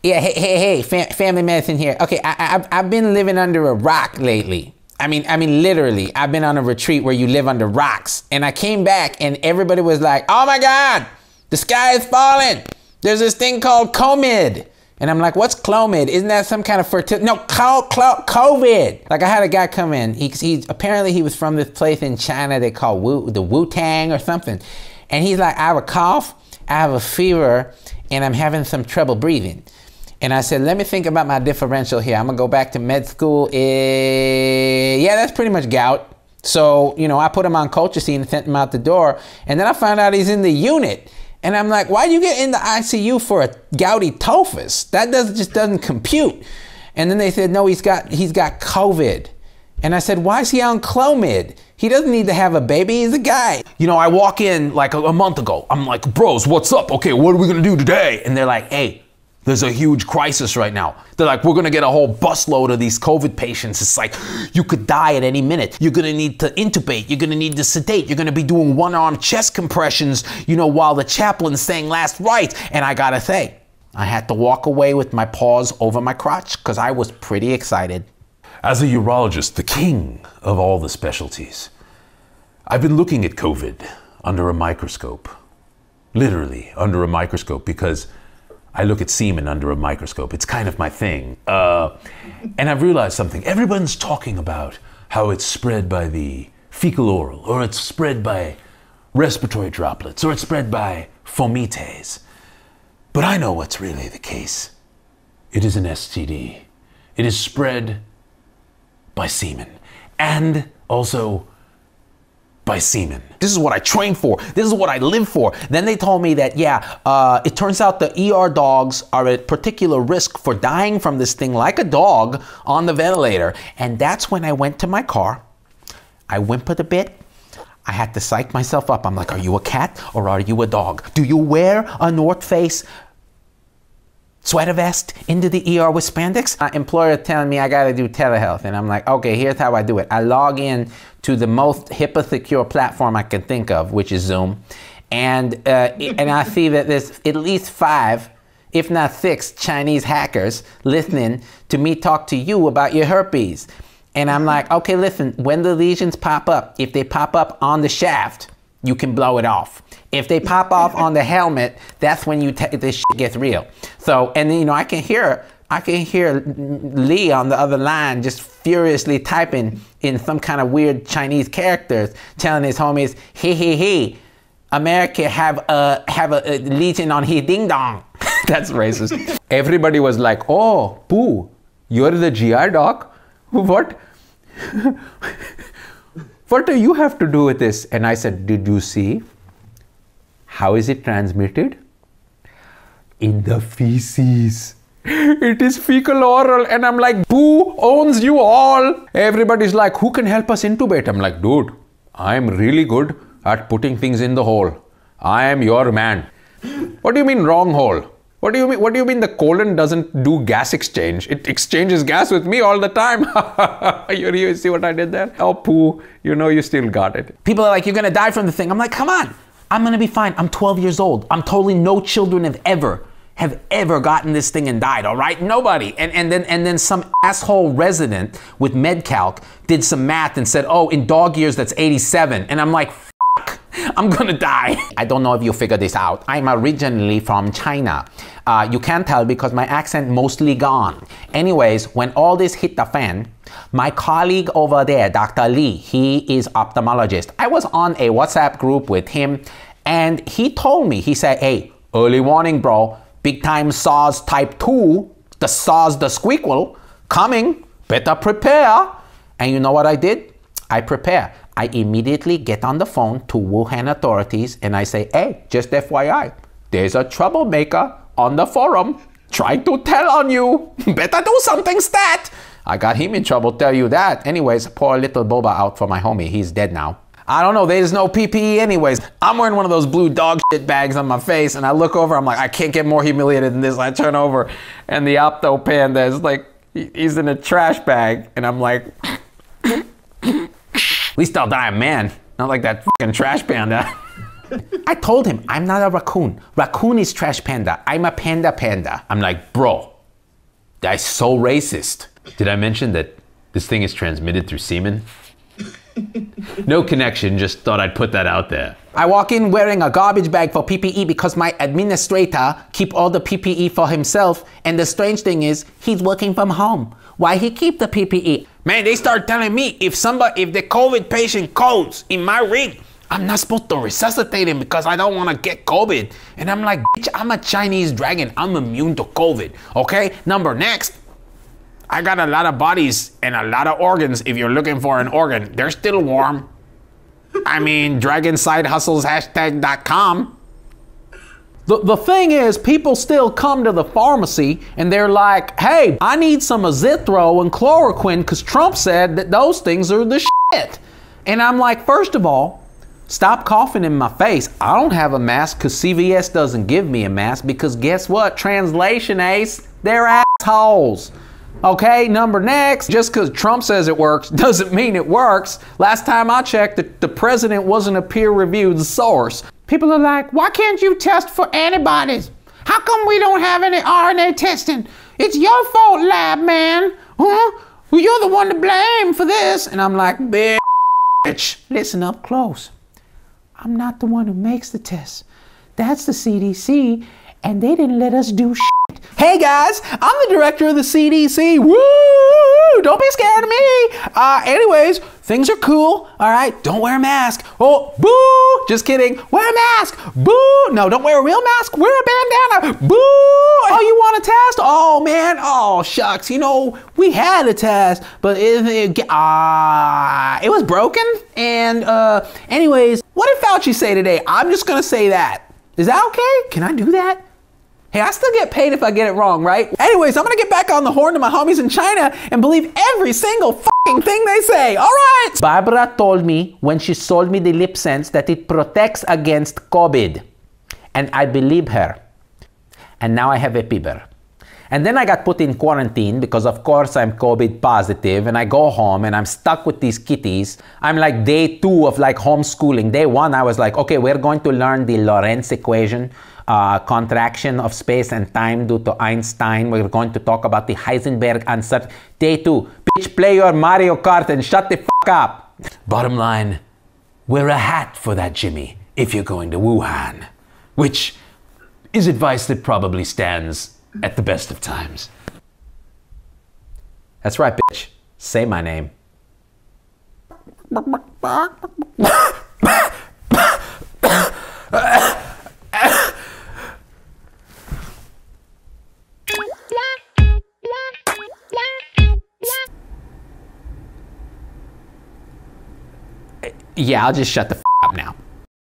Yeah, hey, family medicine here. Okay, I've been living under a rock lately. I mean, literally, I've been on a retreat where you live under rocks. And I came back and everybody was like, oh my God, the sky is falling. There's this thing called COVID. And I'm like, what's Clomid? Isn't that some kind of fertility? No, COVID. Like I had a guy come in. Apparently he was from this place in China they call the Wu-Tang or something. And he's like, I have a cough, I have a fever, and I'm having some trouble breathing. And I said, let me think about my differential here. I'm gonna go back to med school. Yeah, that's pretty much gout. So, you know, I put him on colchicine and sent him out the door. And then I found out he's in the unit. And I'm like, why'd you get in the ICU for a gouty tophus? That just doesn't compute. And then they said, no, he's got COVID. And I said, why is he on Clomid? He doesn't need to have a baby, he's a guy. You know, I walk in like a month ago. I'm like, bros, what's up? Okay, what are we gonna do today? And they're like, hey, there's a huge crisis right now. They're like, we're gonna get a whole busload of these COVID patients. It's like, you could die at any minute. You're gonna need to intubate. You're gonna need to sedate. You're gonna be doing one-arm chest compressions, you know, while the chaplain's saying last rites. And I gotta say, I had to walk away with my paws over my crotch because I was pretty excited. As a urologist, the king of all the specialties, I've been looking at COVID under a microscope. Literally under a microscope, because I look at semen under a microscope. It's kind of my thing. And I've realized something. Everyone's talking about how it's spread by the fecal oral, or it's spread by respiratory droplets, or it's spread by fomites. But I know what's really the case. It is an STD. It is spread by semen, and also by semen. This is what I train for. This is what I live for. Then they told me that, yeah, it turns out the ER dogs are at particular risk for dying from this thing like a dog on the ventilator. And that's when I went to my car. I whimpered a bit. I had to psych myself up. I'm like, are you a cat or are you a dog? Do you wear a North Face sweater vest into the ER with spandex? My employer telling me I gotta do telehealth, and I'm like, okay, here's how I do it. I log in to the most HIPAA secure platform I can think of, which is Zoom, and I see that there's at least 5, if not 6, Chinese hackers listening to me talk to you about your herpes. And I'm like, okay, listen, when the lesions pop up, if they pop up on the shaft, you can blow it off. If they pop off on the helmet, that's when this shit gets real. So, and then, you know, I can hear Lee on the other line just furiously typing in some kind of weird Chinese characters, telling his homies, he, America have a legion on he ding dong. That's racist. Everybody was like, oh, Pooh, you're the GI doc? What? What do you have to do with this? And I said, did you see? How is it transmitted? In the feces. It is fecal oral. And I'm like, Pooh owns you all. Everybody's like, who can help us intubate? I'm like, dude, I'm really good at putting things in the hole. I am your man. What do you mean wrong hole? What do you mean the colon doesn't do gas exchange? It exchanges gas with me all the time. You see what I did there? Oh, Pooh, you know you still got it. People are like, you're gonna die from the thing. I'm like, come on, I'm gonna be fine. I'm 12 years old. I'm totally, no children have ever gotten this thing and died, all right? Nobody. And then some asshole resident with MedCalc did some math and said, oh, in dog years, that's 87. And I'm like, I'm gonna die. I don't know if you figure this out. I'm originally from China. You can't tell because my accent mostly gone. Anyways, when all this hit the fan, my colleague over there, Dr. Lee, he is ophthalmologist. I was on a WhatsApp group with him and he told me, he said, hey, early warning, bro. Big time SARS type 2, the SARS the squeakquel, coming. Better prepare. And you know what I did? I prepare. I immediately get on the phone to Wuhan authorities and I say, hey, just FYI, there's a troublemaker on the forum trying to tell on you. Better do something, stat. I got him in trouble, tell you that. Anyways, pour a little boba out for my homie. He's dead now. I don't know, there's no PPE anyways. I'm wearing one of those blue dog shit bags on my face and I look over, I'm like, I can't get more humiliated than this. I turn over and the Optho panda is like, he's in a trash bag and I'm like, at least I'll die a man, not like that fucking trash panda. I told him, I'm not a raccoon. Raccoon is trash panda. I'm a panda panda. I'm like, bro, that's so racist. Did I mention that this thing is transmitted through semen? No connection, just thought I'd put that out there. I walk in wearing a garbage bag for PPE because my administrator keep all the PPE for himself, and the strange thing is, he's working from home. Why he keep the PPE? Man, they start telling me if the COVID patient codes in my rig, I'm not supposed to resuscitate him because I don't want to get COVID. And I'm like, bitch, I'm a Chinese dragon. I'm immune to COVID, okay? Next. I got a lot of bodies and a lot of organs if you're looking for an organ. They're still warm. I mean, dragonsidehustles #.com. The thing is, people still come to the pharmacy and they're like, hey, I need some azithro and chloroquine because Trump said that those things are the shit. And I'm like, first of all, stop coughing in my face. I don't have a mask because CVS doesn't give me a mask because guess what? Translation, Ace, they're assholes. Okay, next, just because Trump says it works doesn't mean it works. Last time I checked, the president wasn't a peer-reviewed source. People are like, why can't you test for antibodies? How come we don't have any RNA testing? It's your fault, lab man. Huh? Well, you're the one to blame for this. And I'm like, bitch, listen up close. I'm not the one who makes the test. That's the CDC, and they didn't let us do shit. Hey guys, I'm the director of the CDC. Woo! Don't be scared of me. Anyways, things are cool. All right, don't wear a mask. Oh, boo! Just kidding. Wear a mask. Boo! No, don't wear a real mask. Wear a bandana. Boo! Oh, you want a test? Oh man. Oh shucks. You know we had a test, but it was broken. And anyways, what did Fauci say today? I'm just gonna say that. Is that okay? Can I do that? Hey, I still get paid if I get it wrong, right? Anyways, I'm gonna get back on the horn to my homies in China and believe every single fucking thing they say, all right? Barbara told me when she sold me the lip sense that it protects against COVID. And I believe her. And now I have a fever. And then I got put in quarantine because of course I'm COVID positive, and I go home and I'm stuck with these kitties. I'm like day 2 of like homeschooling. Day 1, I was like, okay, we're going to learn the Lorentz equation, contraction of space and time due to Einstein. We're going to talk about the Heisenberg uncertainty. Day 2, bitch, play your Mario Kart and shut the fuck up. Bottom line, wear a hat for that, Jimmy, if you're going to Wuhan, which is advice that probably stands at the best of times. That's right, bitch. Say my name. Yeah, I'll just shut the f up now.